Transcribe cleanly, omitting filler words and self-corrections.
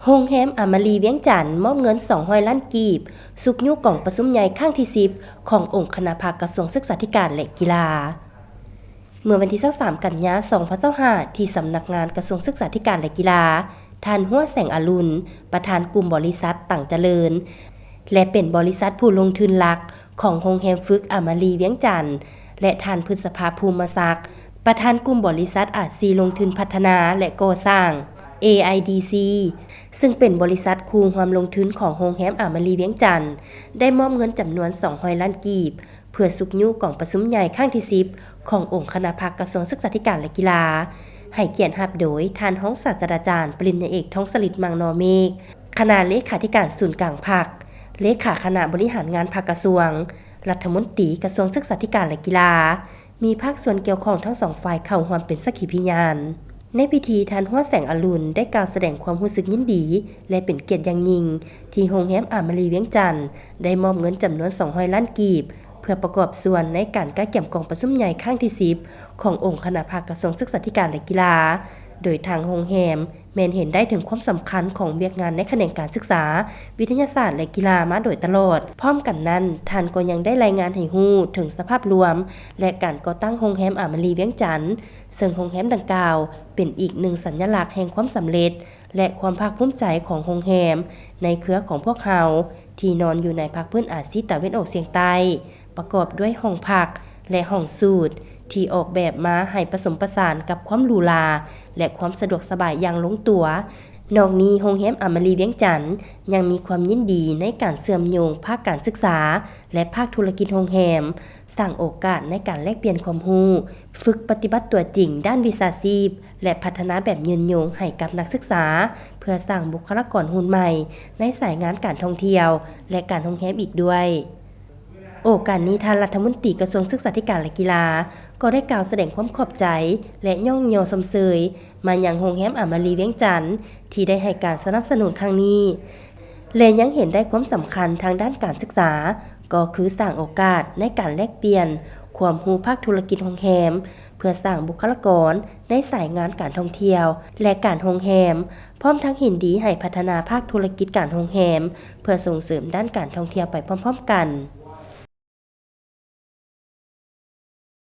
โรงแรมอมรีเวียงจันทน์มอบเงิน200ล้านกีบสุกยุกล่องประชุมใหญ่ครั้งที่10ขององค์คณะภาคกระทรวงศึกษาธิการและกีฬาเมื่อวันที่23กันยายน2025ที่สำนักงานกระทรวงศึกษาธิการและกีฬาท่านหัวแสงอรุณประธานกลุ่มบริษัทต่างเจริญและเป็นบริษัทผู้ลงทุนหลักของโรงแรมฝึกอมรีเวียงจันทน์และท่านพฤษภาภูมิศักดิ์ประธานกลุ่มบริษัทอาซีลงทุนพัฒนาและก่อสร้าง AIDC ซึ่งเป็นบริษัทคู่ความลงทุนของโรงแรมอมรีเวียงจันทน์ได้มอบเงินจำนวน200ล้านกีบเพื่อสุกยุกล่องประชุมใหญ่ครั้งที่10ขององค์คณะภาคกระทรวงศึกษาธิการและกีฬาให้เกียรติรับโดยท่านรองศาสตราจารย์ปริญญาเอกทองสฤษดิ์มังนอเมฆคณะเลขาธิการศูนย์กลางพรรคเลขาคณะบริหารงานภาคกระทรวงรัฐมนตรีกระทรวงศึกษาธิการและกีฬามีภาคส่วนเกี่ยวข้องทั้งสองฝ่ายเข้าร่วมเป็นสักขีพยานในพิธีท่านหัวแสงอรุณได้กล่าวแสดงความรู้สึกยินดีและเป็นเกียรติอย่างยิ่งที่โรงแรมอมรีเวียงจันทน์ได้มอบเงินจำนวน200ล้านกีบเพื่อประกอบส่วนในการก้าวเกี่ยมกองประชุมใหญ่ครั้งที่10ขององค์คณะภาคกระทรวงศึกษาธิการและกีฬาโดยทางโรงแรมแม้นเห็นได้ถึงความสำคัญของเวียกงานในแขนงการศึกษาวิทยาศาสตร์และกีฬามาโดยตลอดพร้อมกันนั้นท่านก็ยังได้รายงานให้ฮู้ถึงสภาพรวมและการก่อตั้งโรงแรมอมรีเวียงจันทน์ซึ่งโรงแรมดังกล่าวเป็นอีกหนึ่งสัญลักษณ์แห่งความสำเร็จและความภาคภูมิใจของโรงแรมในเครือของพวกเราที่นอนอยู่ในภาคพื้นอาซีตะวันออกเฉียงใต้ประกอบด้วยห้องพักและห้องสูตรที่ออกแบบมาให้ผสมผสานกับความหรูหราและความสะดวกสบายอย่างลงตัวนอกนี้โรงแรมอมรีเวียงจันทน์ยังมีความยินดีในการเชื่อมโยงภาคการศึกษาและภาคธุรกิจโรงแรมสร้างโอกาสในการแลกเปลี่ยนความรู้ฝึกปฏิบัติตัวจริงด้านวิชาชีพและพัฒนาแบบยืนยงให้กับนักศึกษาเพื่อสร้างบุคลากรรุ่นใหม่ในสายงานการท่องเที่ยวและการโรงแรมอีกด้วยโอกาสนี้ท่านรัฐมนตรีกระทรวงศึกษาธิการและกีฬาก็ได้กล่าวแสดงความขอบใจและย่องยอชมเชยมายังโรงแรมอมรีเวียงจันทน์ที่ได้ให้การสนับสนุนครั้งนี้และยังเห็นได้ความสำคัญทางด้านการศึกษาก็คือสร้างโอกาสในการแลกเปลี่ยนความรู้ภาคธุรกิจโรงแรมเพื่อสร้างบุคลากรในสายงานการท่องเที่ยวและการโรงแรมพร้อมทั้งเห็นดีให้พัฒนาภาคธุรกิจการโรงแรมเพื่อส่งเสริมด้านการท่องเที่ยวไปพร้อมๆกัน